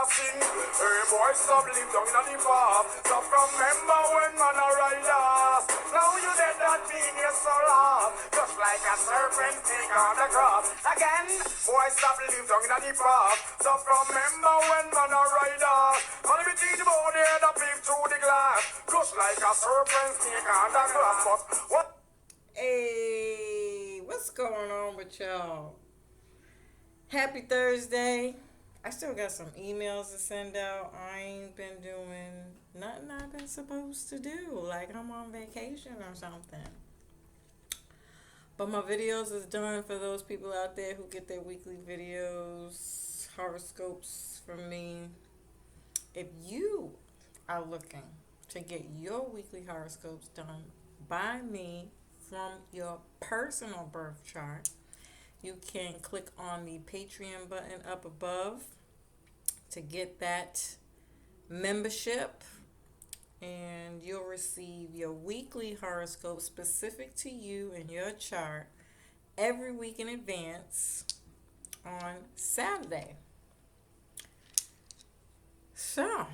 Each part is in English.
sing. Hey boy, stop live down in the pub. Stop from remember when man a ride us. Now you dead that mean you so love. Just like a serpent take on the crop. Again, boy, stop live down in the pub. Stop from remember when man a ride us. All the teeth about there that peep through the glass. Just like a serpent take on the crop. But what? Hey, what's going on with y'all? Happy Thursday. I still got some emails to send out. I ain't been doing nothing I've been supposed to do. Like I'm on vacation or something. But my videos is done for those people out there who get their weekly videos, horoscopes from me. If you are looking to get your weekly horoscopes done by me from your personal birth chart, you can click on the Patreon button up above to get that membership, and you'll receive your weekly horoscope specific to you and your chart every week in advance on Saturday. So,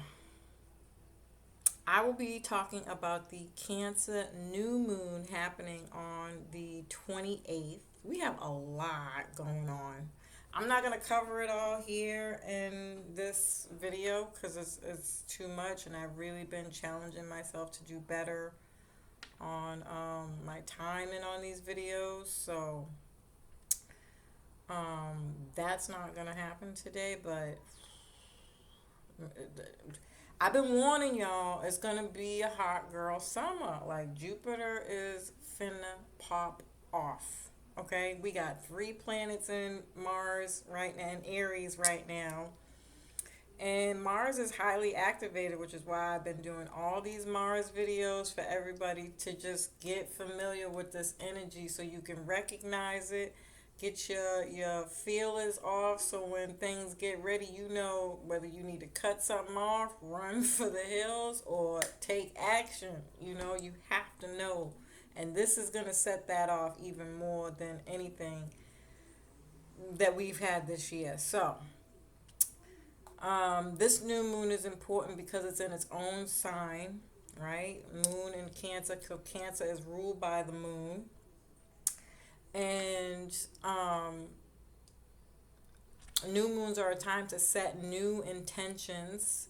I will be talking about the Cancer new moon happening on the 28th. We have a lot going on. I'm not going to cover it all here in this video because it's too much, and I've really been challenging myself to do better on my timing on these videos. So that's not going to happen today, but I've been warning y'all, it's gonna be a hot girl summer. Like Jupiter is finna pop off. Okay, we got 3 planets in Mars right now, in Aries right now, and Mars is highly activated, which is why I've been doing all these Mars videos for everybody to just get familiar with this energy, so you can recognize it. Get your feelers off, so when things get ready, you know whether you need to cut something off, run for the hills, or take action. You know, you have to know. And this is going to set that off even more than anything that we've had this year. So, this new moon is important because it's in its own sign, right? Moon in Cancer, so Cancer is ruled by the moon. And new moons are a time to set new intentions.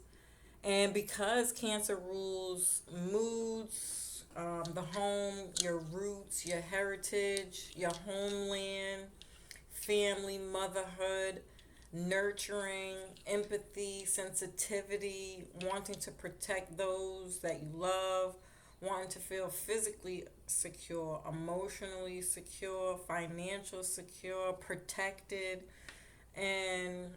And because Cancer rules moods, the home, your roots, your heritage, your homeland, family, motherhood, nurturing, empathy, sensitivity, wanting to protect those that you love, wanting to feel physically secure, emotionally secure, financially secure, protected, and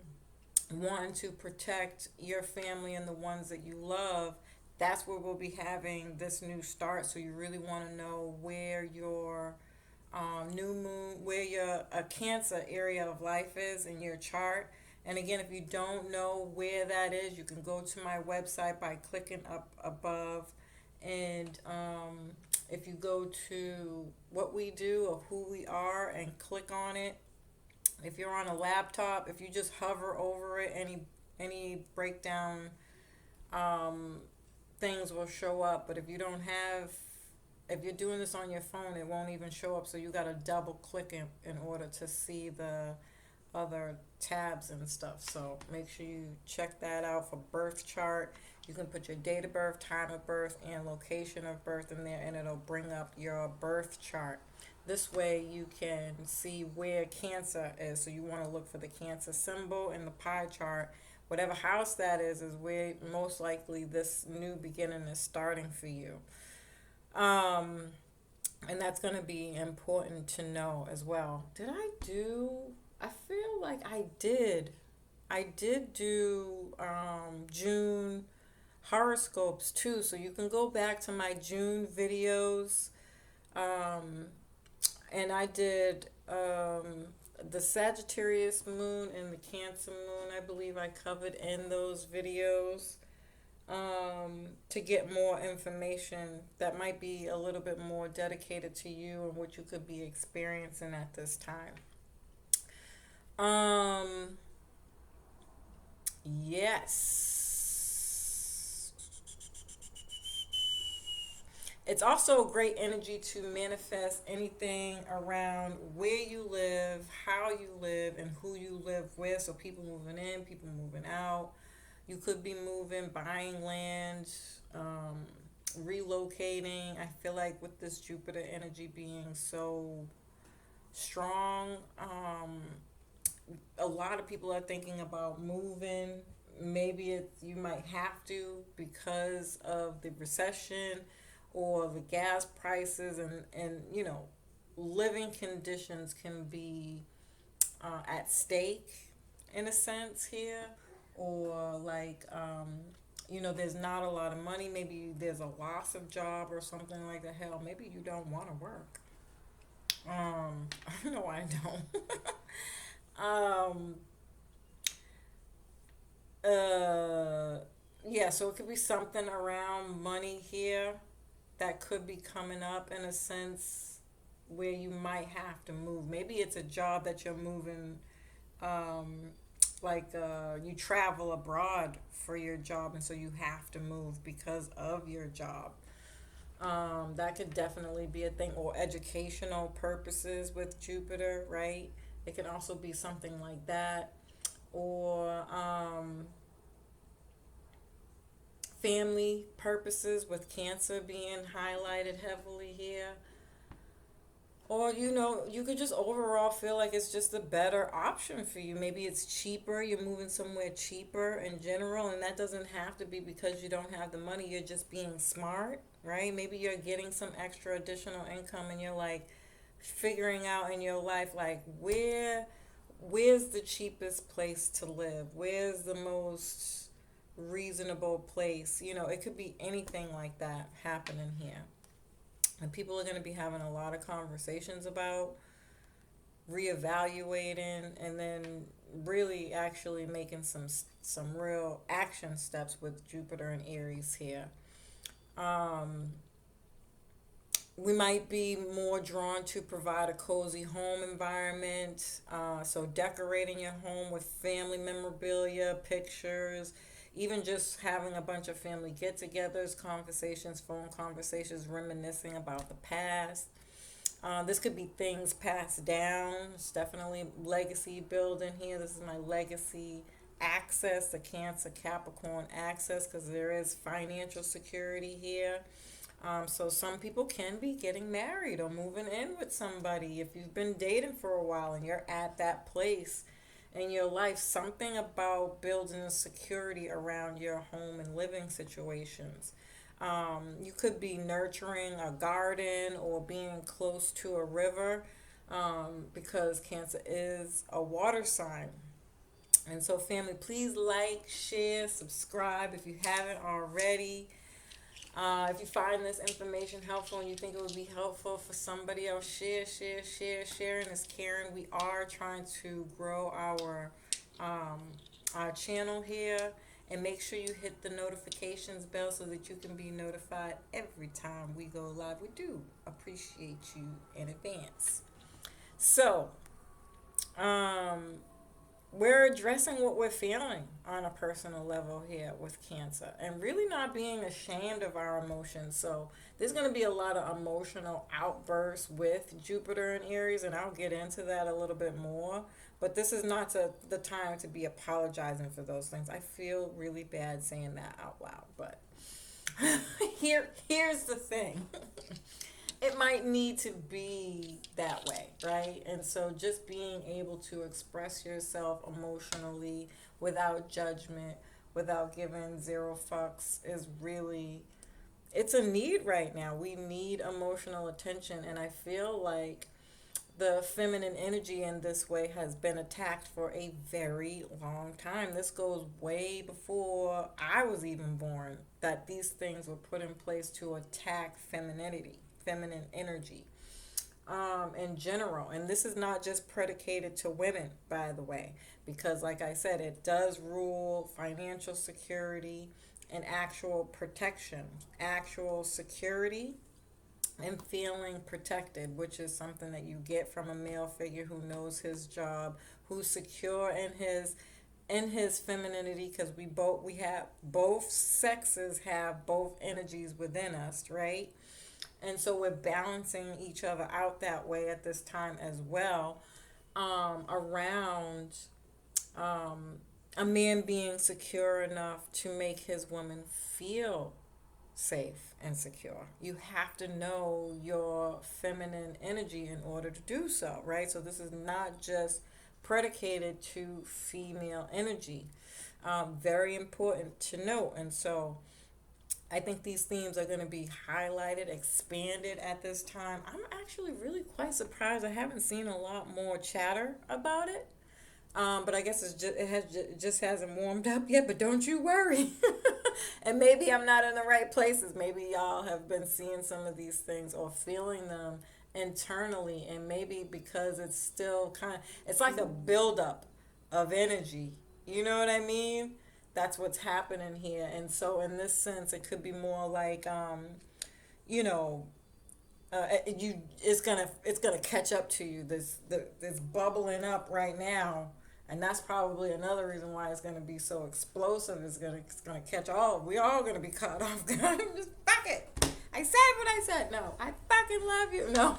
wanting to protect your family and the ones that you love. That's where we'll be having this new start. So you really want to know where your new moon, where your a Cancer area of life is in your chart. And again, if you don't know where that is, you can go to my website by clicking up above. And if you go to what we do or who we are and click on it, if you're on a laptop, if you just hover over it, any breakdown things will show up. But if you don't have, if you're doing this on your phone, it won't even show up. So you got to double click in order to see the other tabs and stuff. So make sure you check that out for birth chart. You can put your date of birth, time of birth, and location of birth in there, and it'll bring up your birth chart. This way you can see where Cancer is. So you want to look for the Cancer symbol in the pie chart. Whatever house that is where most likely this new beginning is starting for you. And that's going to be important to know as well. I feel like I did. I did do June horoscopes too, so you can go back to my June videos, and I did the Sagittarius moon and the Cancer moon. I believe I covered in those videos, to get more information that might be a little bit more dedicated to you and what you could be experiencing at this time. Yes. It's also a great energy to manifest anything around where you live, how you live, and who you live with. So people moving in, people moving out. You could be moving, buying land, um, relocating. I feel like with this Jupiter energy being so strong, a lot of people are thinking about moving. Maybe you might have to because of the recession or the gas prices, and living conditions can be at stake in a sense here, or like there's not a lot of money. Maybe there's a loss of job or something like that. Hell, maybe you don't want to work. No, I don't. Uh, yeah, so it could be something around money here that could be coming up in a sense where you might have to move. Maybe it's a job that you're moving, um, you travel abroad for your job, and so you have to move because of your job. That could definitely be a thing, or educational purposes with Jupiter, right? It can also be something like that, or family purposes with Cancer being highlighted heavily here. Or, you could just overall feel like it's just a better option for you. Maybe it's cheaper. You're moving somewhere cheaper in general, and that doesn't have to be because you don't have the money. You're just being smart, right? Maybe you're getting some extra additional income, and you're like figuring out in your life, like, where's the cheapest place to live? Where's the most reasonable place? It could be anything like that happening here. And people are going to be having a lot of conversations about reevaluating, and then really actually making some real action steps with Jupiter and Aries here. Um, we might be more drawn to provide a cozy home environment. So decorating your home with family memorabilia, pictures, even just having a bunch of family get-togethers, conversations, phone conversations, reminiscing about the past. This could be things passed down. It's definitely legacy building here. This is my legacy access, the Cancer Capricorn access, because there is financial security here. So some people can be getting married or moving in with somebody. If you've been dating for a while and you're at that place in your life, something about building a security around your home and living situations. You could be nurturing a garden or being close to a river, because Cancer is a water sign. And so, family, please like, share, subscribe if you haven't already. If you find this information helpful and you think it would be helpful for somebody else, share, share, share. Sharing is caring. We are trying to grow um, our channel here, and make sure you hit the notifications bell so that you can be notified every time we go live. We do appreciate you in advance. So, um, we're addressing what we're feeling on a personal level here with Cancer, and really not being ashamed of our emotions. So there's going to be a lot of emotional outbursts with Jupiter and Aries, and I'll get into that a little bit more. But this is not the time to be apologizing for those things. I feel really bad saying that out loud, but here's the thing. It might need to be that way, right? And so just being able to express yourself emotionally without judgment, without giving zero fucks, is really, it's a need right now. We need emotional attention, and I feel like the feminine energy in this way has been attacked for a very long time. This goes way before I was even born, that these things were put in place to attack femininity, feminine energy, in general. And this is not just predicated to women, by the way, because, like I said, it does rule financial security and actual protection, actual security and feeling protected, which is something that you get from a male figure who knows his job, who's secure in his in his femininity, because we have both sexes have both energies within us, right? And so we're balancing each other out that way at this time as well, around a man being secure enough to make his woman feel safe and secure. You have to know your feminine energy in order to do so, right? So this is not just predicated to female energy. Very important to note. And so I think these themes are going to be highlighted, expanded at this time. I'm actually really quite surprised. I haven't seen a lot more chatter about it. But I guess it just hasn't warmed up yet. But don't you worry. And maybe I'm not in the right places. Maybe y'all have been seeing some of these things or feeling them internally, and maybe because it's still it's like a buildup of energy. You know what I mean? That's what's happening here. And so in this sense, it could be more like, you know, it's gonna catch up to you. This bubbling up right now, and that's probably another reason why it's gonna be so explosive. It's gonna catch all. We all gonna be caught off guard. Just fuck it. I said what I said. No, I fucking love you. No,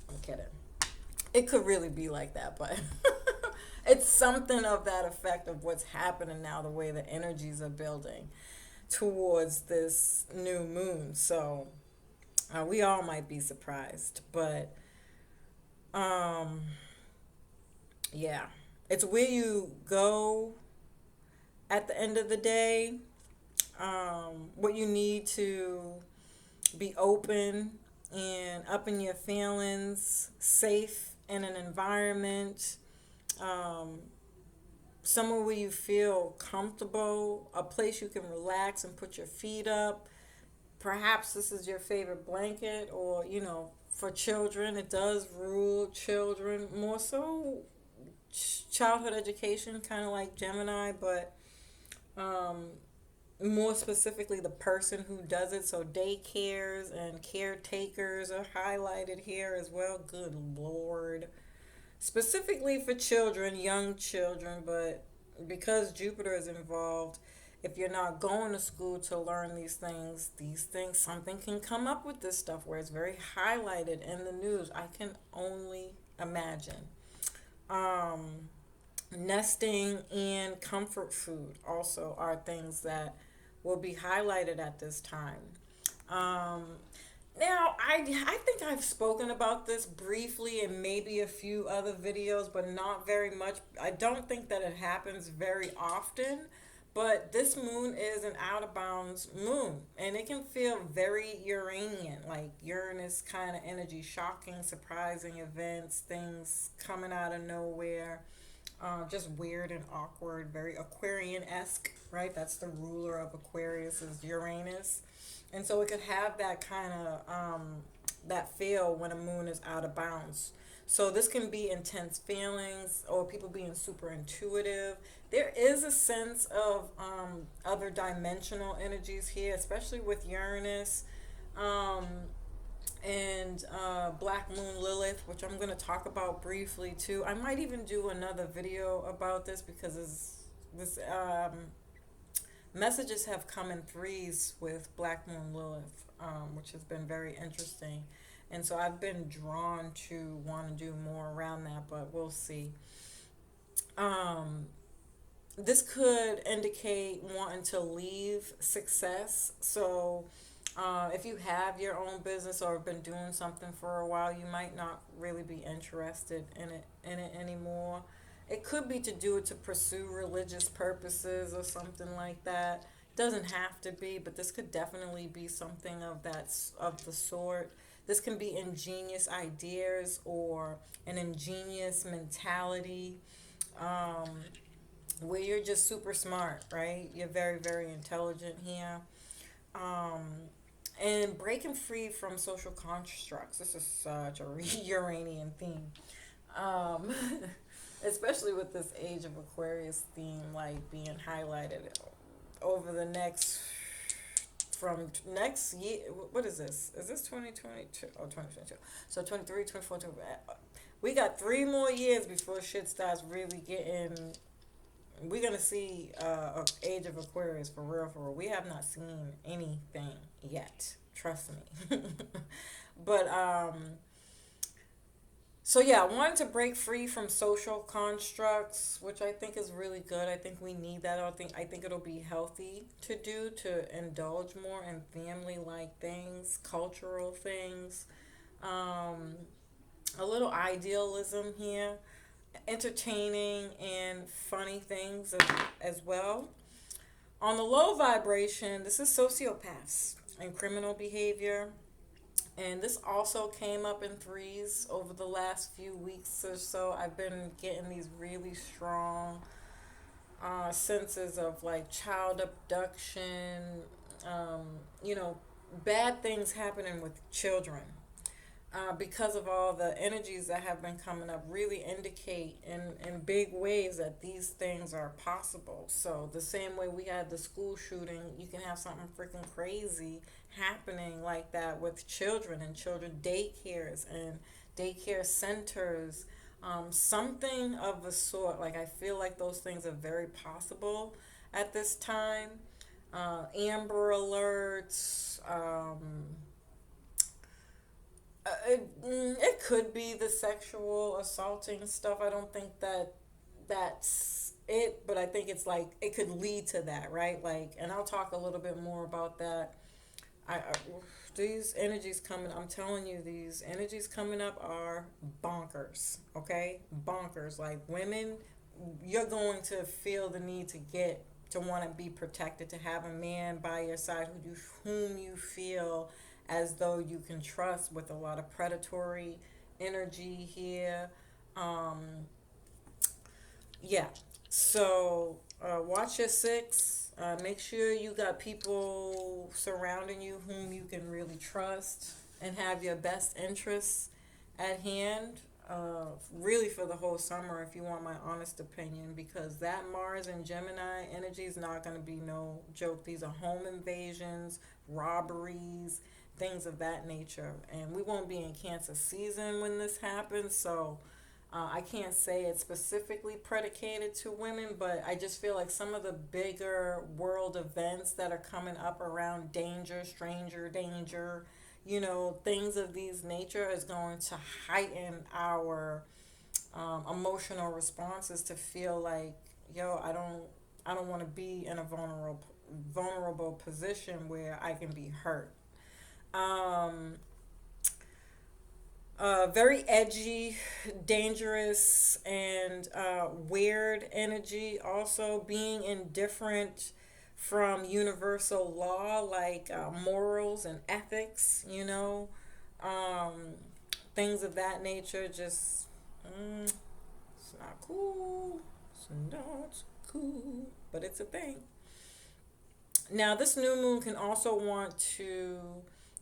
I'm kidding. It could really be like that, but it's something of that effect of what's happening now. The way the energies are building towards this new moon. So. We all might be surprised, but um, yeah, it's where you go at the end of the day. What you need to be open and up in your feelings, safe in an environment, um, somewhere where you feel comfortable, a place you can relax and put your feet up. Perhaps this is your favorite blanket, or for children, it does rule children more so. Childhood education, kind of like Gemini, but um, more specifically the person who does it. So daycares and caretakers are highlighted here as well. Good Lord. Specifically for children, young children, but because Jupiter is involved, if you're not going to school to learn these things, something can come up with this stuff where it's very highlighted in the news. I can only imagine. Um, Nesting and comfort food also are things that will be highlighted at this time. Um, Now, I think I've spoken about this briefly in maybe a few other videos, but not very much. I don't think that it happens very often, but this moon is an out of bounds moon, and it can feel very Uranian, like Uranus kind of energy, shocking, surprising events, things coming out of nowhere, just weird and awkward, very Aquarian esque, right? That's the ruler of Aquarius is Uranus. And so it could have that kind of that feel when a moon is out of bounds. So this can be intense feelings or people being super intuitive. There is a sense of other dimensional energies here, especially with Uranus. Um, and Black Moon Lilith, which I'm going to talk about briefly too. I might even do another video about this because this messages have come in threes with Black Moon Lilith, which has been very interesting. And so I've been drawn to want to do more around that, but we'll see. Um, this could indicate wanting to leave success. So if you have your own business or have been doing something for a while, you might not really be interested in it anymore. It could be to do it to pursue religious purposes or something like that. Doesn't have to be, but this could definitely be something of the sort. This can be ingenious ideas or an ingenious mentality, um, where you're just super smart, right? You're very, very intelligent here. Um, and breaking free from social constructs. This is such a Uranian theme. Um, especially with this age of Aquarius theme like being highlighted over the next from next year. What is this? Is this 2022? Oh, 2022. So 23, 24, 25. We got 3 more years before shit starts really getting we're gonna see age of Aquarius for real, for real. We have not seen anything yet. Trust me. But so yeah, I wanted to break free from social constructs, which I think is really good. I think we need that. I think it'll be healthy to do, to indulge more in family like things, cultural things, um, a little idealism here, entertaining and funny things as well. On the low vibration, this is sociopaths and criminal behavior. And this also came up in threes over the last few weeks or so. I've been getting these really strong senses of like child abduction, um, you know, bad things happening with children. Because of all the energies that have been coming up, really indicate in big ways that these things are possible. So the same way we had the school shooting, you can have something freaking crazy happening like that with children and children daycares and daycare centers. Something of the sort. Like I feel like those things are very possible at this time. Amber alerts. It could be the sexual assaulting stuff. I don't think that that's it, but I think it's like it could lead to that, right? Like, and I'll talk a little bit more about that. I these energies coming. I'm telling you, these energies coming up are bonkers. Okay, bonkers. Like women, you're going to feel the need to get to want to be protected, to have a man by your side whom you feel as though you can trust, with a lot of predatory energy here. Um, yeah. So watch your six. Make sure you got people surrounding you whom you can really trust and have your best interests at hand. Really for the whole summer, if you want my honest opinion, because that Mars and Gemini energy is not going to be no joke. These are home invasions, robberies, things of that nature, and we won't be in Cancer season when this happens. So I can't say it's specifically predicated to women, but I just feel like some of the bigger world events that are coming up around danger, stranger danger, things of these nature is going to heighten our emotional responses to feel like, yo, I don't want to be in a vulnerable position where I can be hurt. Um, very edgy, dangerous, and weird energy. Also, being indifferent from universal law like morals and ethics, um, things of that nature. Just, it's not cool. It's not cool, but it's a thing. Now, this new moon can also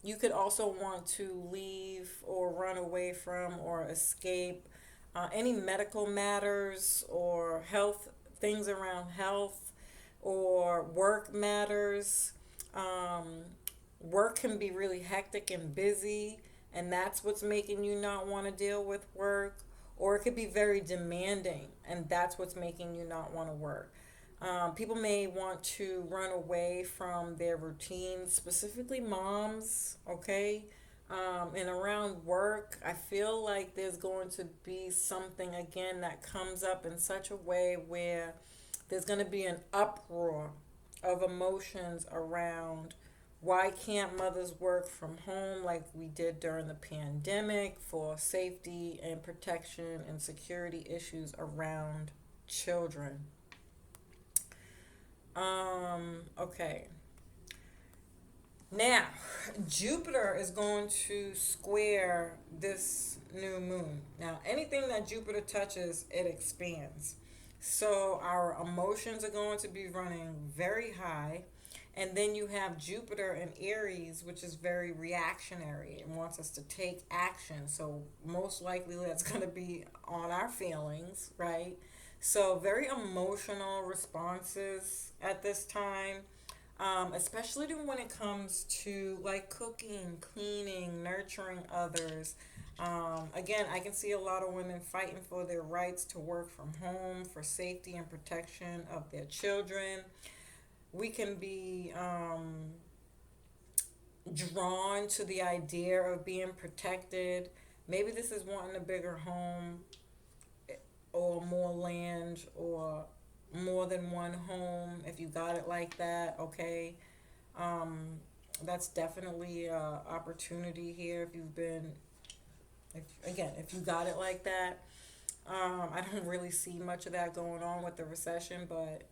you could also want to leave or run away from or escape any medical matters or health things around health or work matters. Um, Work can be really hectic and busy, and that's what's making you not want to deal with work. Or it could be very demanding, and that's what's making you not want to work. People may want to run away from their routines, specifically moms, okay? And around work, I feel like there's going to be something again that comes up in such a way where there's going to be an uproar of emotions around why can't mothers work from home like we did during the pandemic for safety and protection and security issues around children. Okay. Now, Jupiter is going to square this new moon. Now, anything that Jupiter touches, it expands. So, our emotions are going to be running very high. And then you have Jupiter in Aries, which is very reactionary. It wants us to take action. So, most likely that's going to be on our feelings, right? So, very emotional responses at this time. especially when it comes to like cooking, cleaning, nurturing others. Again, I can see a lot of women fighting for their rights to work from home for safety and protection of their children. We can be drawn to the idea of being protected. Maybe this is wanting a bigger home or more land or more than one home. If you got it like that, okay. Um, that's definitely a opportunity here if you've been, if you got it like that. I don't really see much of that going on with the recession, but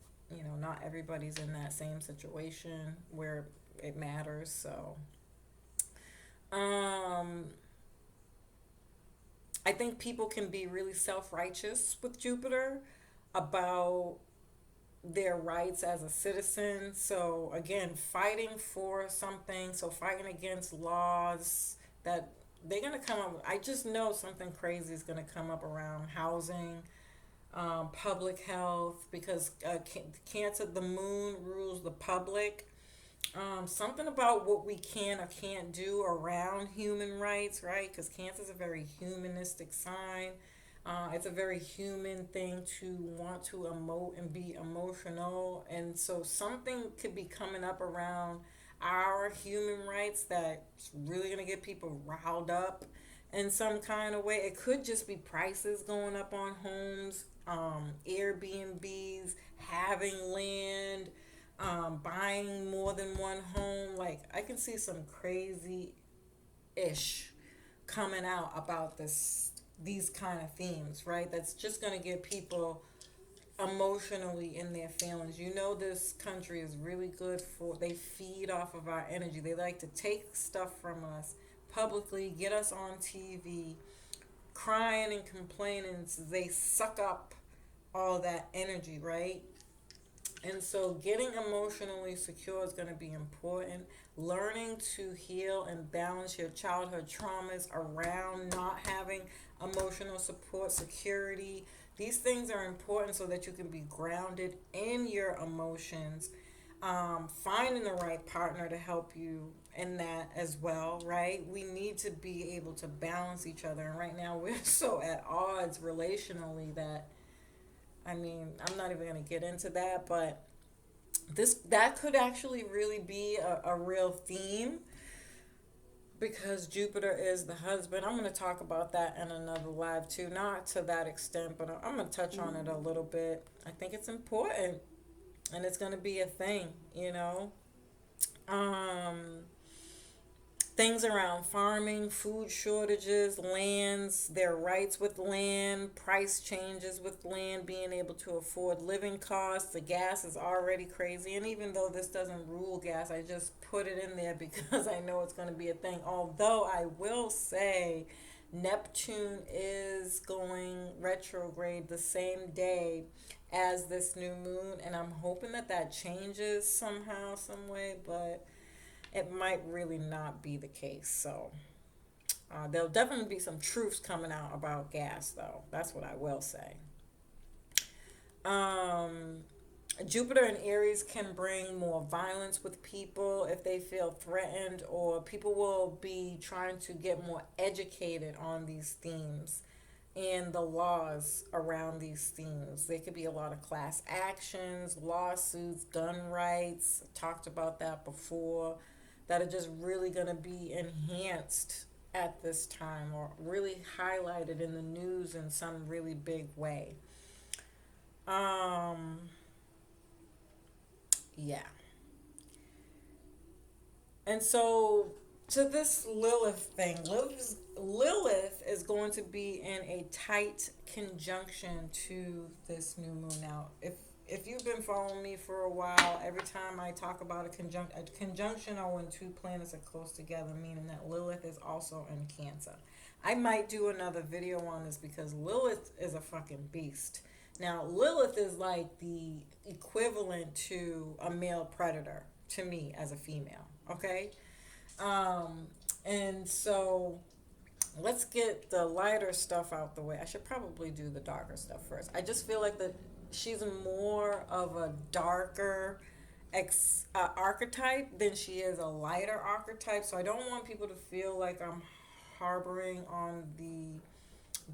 not everybody's in that same situation where it matters. So, um, I think people can be really self righteous with Jupiter about their rights as a citizen. So again, fighting for something, so fighting against laws that they're gonna come up. I just know something crazy is gonna come up around housing, public health, because Cancer, the moon rules the public. Something about what we can or can't do around human rights, right? Because Cancer is a very humanistic sign. It's a very human thing to want to emote and be emotional. And so something could be coming up around our human rights that's really going to get people riled up in some kind of way. It could just be prices going up on homes, Airbnbs, having land, buying more than one home. Like, I can see some crazy ish coming out about these kind of themes, right? That's just going to get people emotionally in their feelings. This country is really good for, they feed off of our energy. They like to take stuff from us publicly, get us on TV, crying and complaining. So they suck up all that energy, right? And so getting emotionally secure is going to be important. Learning to heal and balance your childhood traumas around not having emotional support, security. These things are important so that you can be grounded in your emotions. Finding the right partner to help you in that as well, right? We need to be able to balance each other. And right now, we're so at odds relationally that, I mean, I'm not even going to get into that, but that could actually really be a real theme because Jupiter is the husband. I'm going to talk about that in another live too, not to that extent, but I'm going to touch on it a little bit. I think it's important and it's going to be a thing, um things around farming, food shortages, lands, their rights with land, price changes with land, being able to afford living costs. The gas is already crazy. And even though this doesn't rule gas, I just put it in there because I know it's going to be a thing. Although I will say Neptune is going retrograde the same day as this new moon. And I'm hoping that changes somehow, some way. But it might really not be the case. So there'll definitely be some truths coming out about gas, though. That's what I will say. Um, Jupiter in Aries can bring more violence with people if they feel threatened, or people will be trying to get more educated on these themes and the laws around these themes. There could be a lot of class actions, lawsuits, gun rights. I talked about that before, that are just really going to be enhanced at this time or really highlighted in the news in some really big way. Um, yeah. And so to this Lilith thing, Lilith is going to be in a tight conjunction to this new moon. Now, if you've been following me for a while, every time I talk about a conjunction are when two planets are close together, meaning that Lilith is also in Cancer. I might do another video on this because Lilith is a fucking beast. Now, Lilith is like the equivalent to a male predator to me as a female, okay? Um, and so let's get the lighter stuff out the way. I should probably do the darker stuff first. I just feel like she's more of a darker archetype than she is a lighter archetype. So I don't want people to feel like I'm harboring on the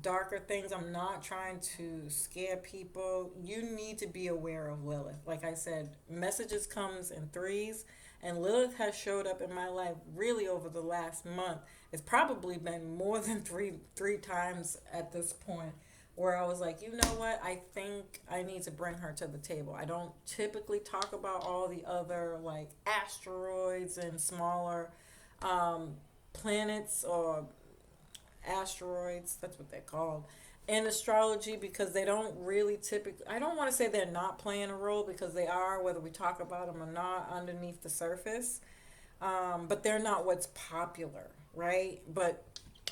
darker things. I'm not trying to scare people. You need to be aware of Lilith. Like I said, messages comes in threes, and Lilith has showed up in my life really over the last month. It's probably been more than three times at this point where I was like, you know what? I think I need to bring her to the table. I don't typically talk about all the other like asteroids and smaller um, planets or asteroids, that's what they're called, in astrology, because they don't really typically, I don't want to say they're not playing a role, because they are, whether we talk about them or not, underneath the surface. But they're not what's popular, right? But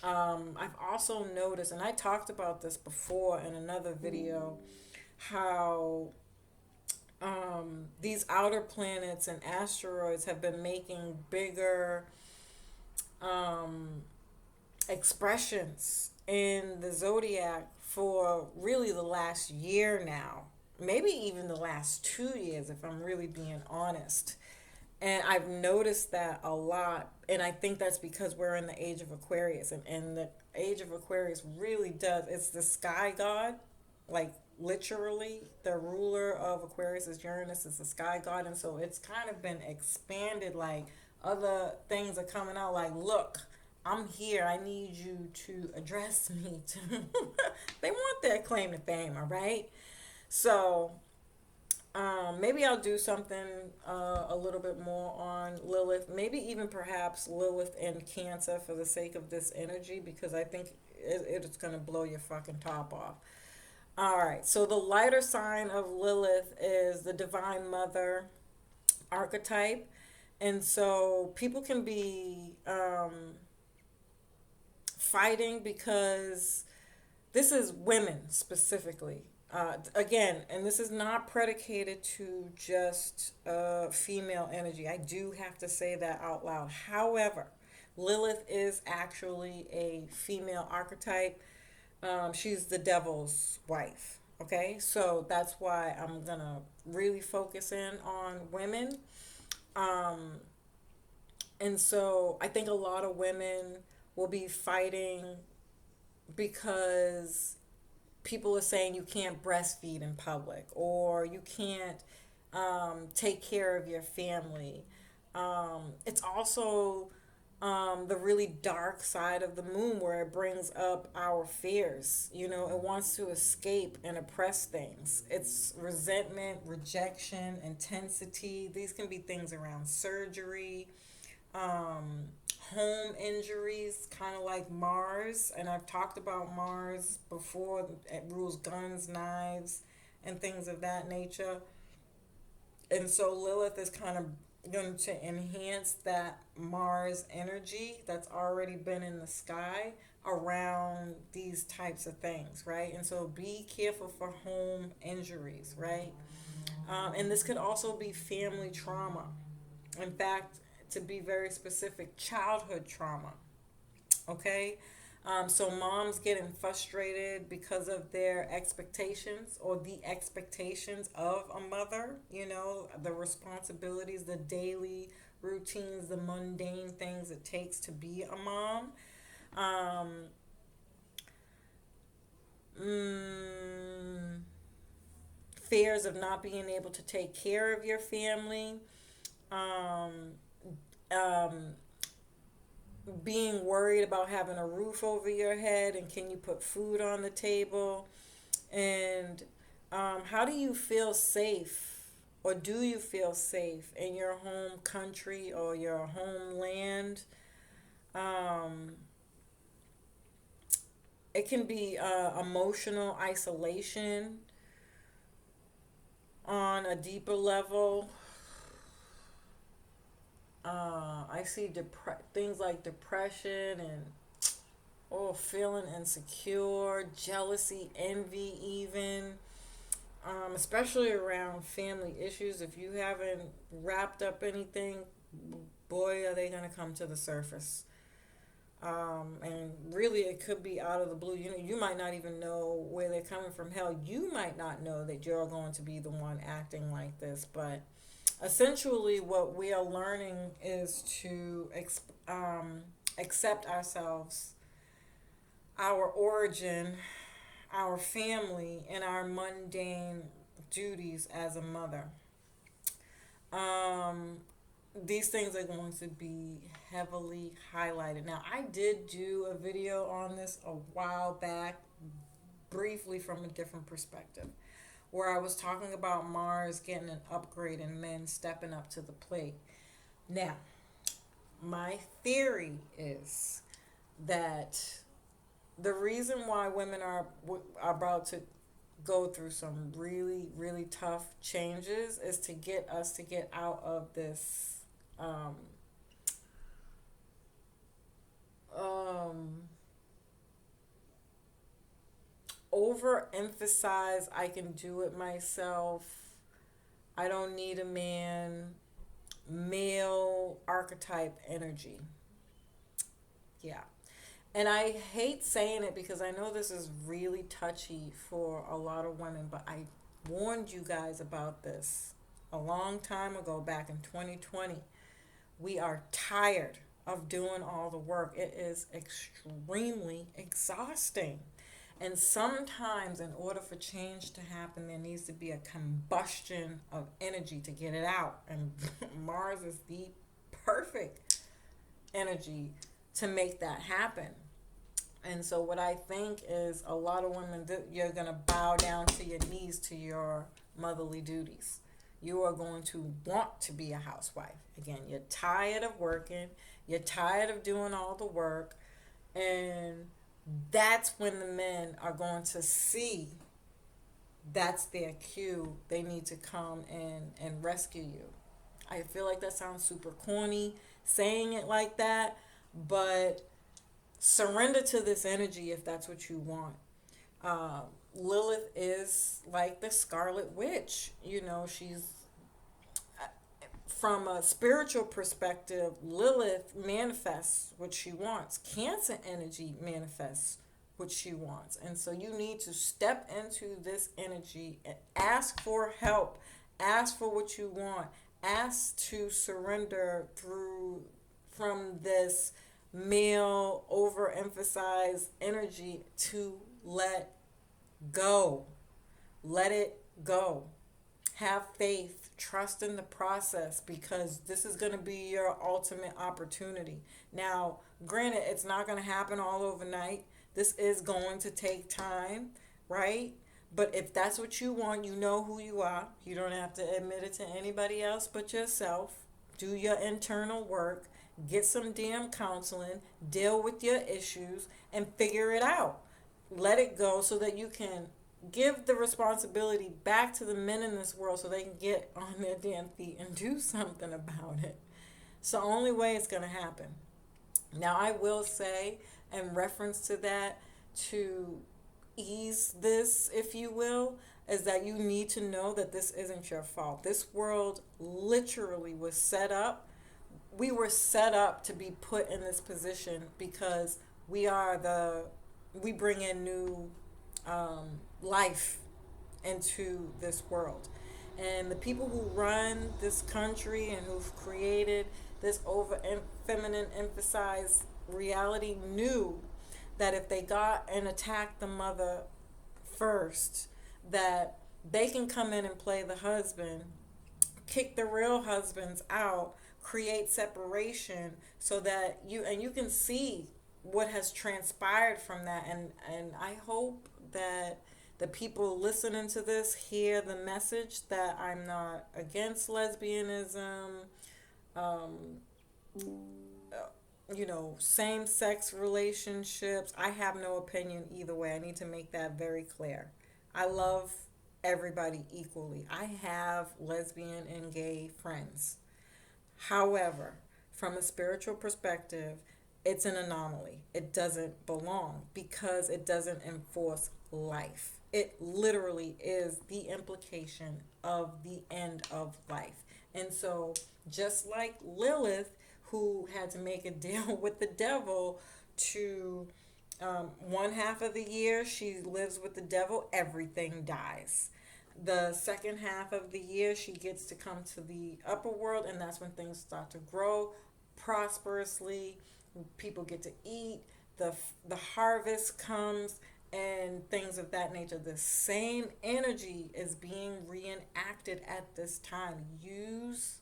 I've also noticed, and I talked about this before in another video, how these outer planets and asteroids have been making bigger um, expressions in the zodiac for really the last year now, maybe even the last 2 years, if I'm really being honest. And I've noticed that a lot. And I think that's because we're in the age of Aquarius. And the age of Aquarius really does, it's the sky god. Like, literally, the ruler of Aquarius is Uranus, is the sky god. And so it's kind of been expanded. Like, other things are coming out. Like, look, I'm here. I need you to address me. To they want their claim to fame, all right? So maybe I'll do something a little bit more on Lilith. Maybe even perhaps Lilith and Cancer for the sake of this energy, because I think it's going to blow your fucking top off. All right. So the lighter sign of Lilith is the Divine Mother archetype. And so people can be fighting because this is women specifically. Again, and this is not predicated to just female energy. I do have to say that out loud. However, Lilith is actually a female archetype. She's the devil's wife. Okay, so that's why I'm gonna really focus in on women. Um, and so I think a lot of women will be fighting because people are saying you can't breastfeed in public, or you can't take care of your family. It's also the really dark side of the moon, where it brings up our fears. You know, it wants to escape and oppress things. It's resentment, rejection, intensity. These can be things around surgery, um, home injuries, kind of like Mars. And I've talked about Mars before. It rules guns, knives, and things of that nature. And so Lilith is kind of going to enhance that Mars energy that's already been in the sky around these types of things, right? And so be careful for home injuries, right? And this could also be family trauma. In fact, to be very specific, childhood trauma. Okay? So moms getting frustrated because of their expectations, or the expectations of a mother, you know, the responsibilities, the daily routines, the mundane things it takes to be a mom. Um, mm, Fears of not being able to take care of your family. Um, um, Being worried about having a roof over your head, and can you put food on the table, and how do you feel safe, or do you feel safe in your home country or your homeland? um, it can be emotional isolation on a deeper level. I see things like depression and feeling insecure, jealousy, envy, even, especially around family issues. If you haven't wrapped up anything, boy, are they going to come to the surface. And really, it could be out of the blue. You know, you might not even know where they're coming from. Hell, you might not know that you're going to be the one acting like this, but essentially what we are learning is to accept ourselves, our origin, our family, and our mundane duties as a mother. Um, these things are going to be heavily highlighted. Now, I did do a video on this a while back, briefly from a different perspective, where I was talking about Mars getting an upgrade and men stepping up to the plate. Now, my theory is that the reason why women are about to go through some really really tough changes is to get us to get out of this um, um, overemphasize I can do it myself, I don't need a man, male archetype energy. Yeah. And I hate saying it because I know this is really touchy for a lot of women, but I warned you guys about this a long time ago, back in 2020. We are tired of doing all the work. It is extremely exhausting. And sometimes, in order for change to happen, there needs to be a combustion of energy to get it out. And Mars is the perfect energy to make that happen. And so, what I think is a lot of women, you're going to bow down to your knees to your motherly duties. You are going to want to be a housewife. Again, you're tired of working, you're tired of doing all the work, and that's when the men are going to see that's their cue. They need to come and rescue you. I feel like that sounds super corny saying it like that, but surrender to this energy if that's what you want. Uh, Lilith is like the Scarlet Witch. You know, she's from a spiritual perspective, Lilith manifests what she wants. Cancer energy manifests what she wants. And so you need to step into this energy and ask for help. Ask for what you want. Ask to surrender through from this male overemphasized energy to let go. Let it go. Have faith, trust in the process, because this is going to be your ultimate opportunity. Now, granted, it's not going to happen all overnight. This is going to take time, right? But if that's what you want, you know who you are. You don't have to admit it to anybody else but yourself. Do your internal work, get some damn counseling, deal with your issues, and figure it out. Let it go so that you can give the responsibility back to the men in this world so they can get on their damn feet and do something about it. It's the only way it's going to happen. Now, I will say, in reference to that, to ease this, if you will, is that you need to know that this isn't your fault. This world literally was set up. We were set up to be put in this position because we bring in new life into this world. And the people who run this country and who've created this over feminine emphasized reality knew that if they got and attacked the mother first, that they can come in and play the husband, kick the real husbands out, create separation, so that you can see what has transpired from that. And I hope that the people listening to this hear the message that I'm not against lesbianism, um, same sex relationships. I have no opinion either way. I need to make that very clear. I love everybody equally. I have lesbian and gay friends. However, from a spiritual perspective, it's an anomaly. It doesn't belong because it doesn't enforce life. It literally is the implication of the end of life. And so, just like Lilith, who had to make a deal with the devil to one half of the year she lives with the devil, everything dies. The second half of the year, she gets to come to the upper world, and that's when things start to grow prosperously. People get to eat. The harvest comes, and things of that nature. The same energy is being reenacted at this time. Use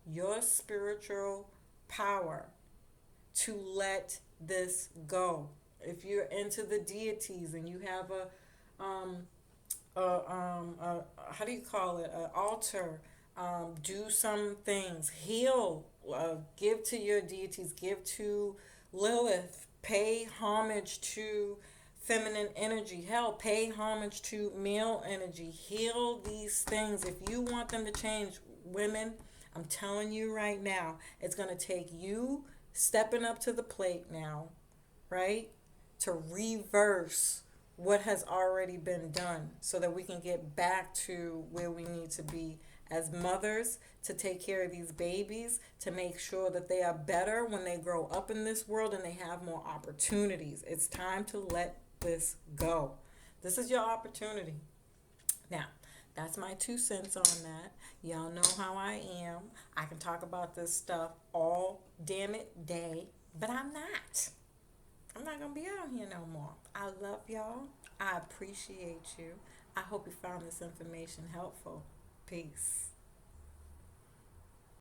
your spiritual power to let this go. If you're into the deities and you have how do you call it, an altar, do some things, heal, give to your deities, give to Lilith, pay homage to feminine energy, hell, pay homage to male energy, heal these things. If you want them to change, women, I'm telling you right now, it's going to take you stepping up to the plate now, right? To reverse what has already been done so that we can get back to where we need to be as mothers, to take care of these babies, to make sure that they are better when they grow up in this world and they have more opportunities. It's time to let this go. This is your opportunity. Now, that's my 2 cents on that. Y'all know how I am. I can talk about this stuff all damn it day, but I'm not. I'm not going to be out here no more. I love y'all. I appreciate you. I hope you found this information helpful. Peace.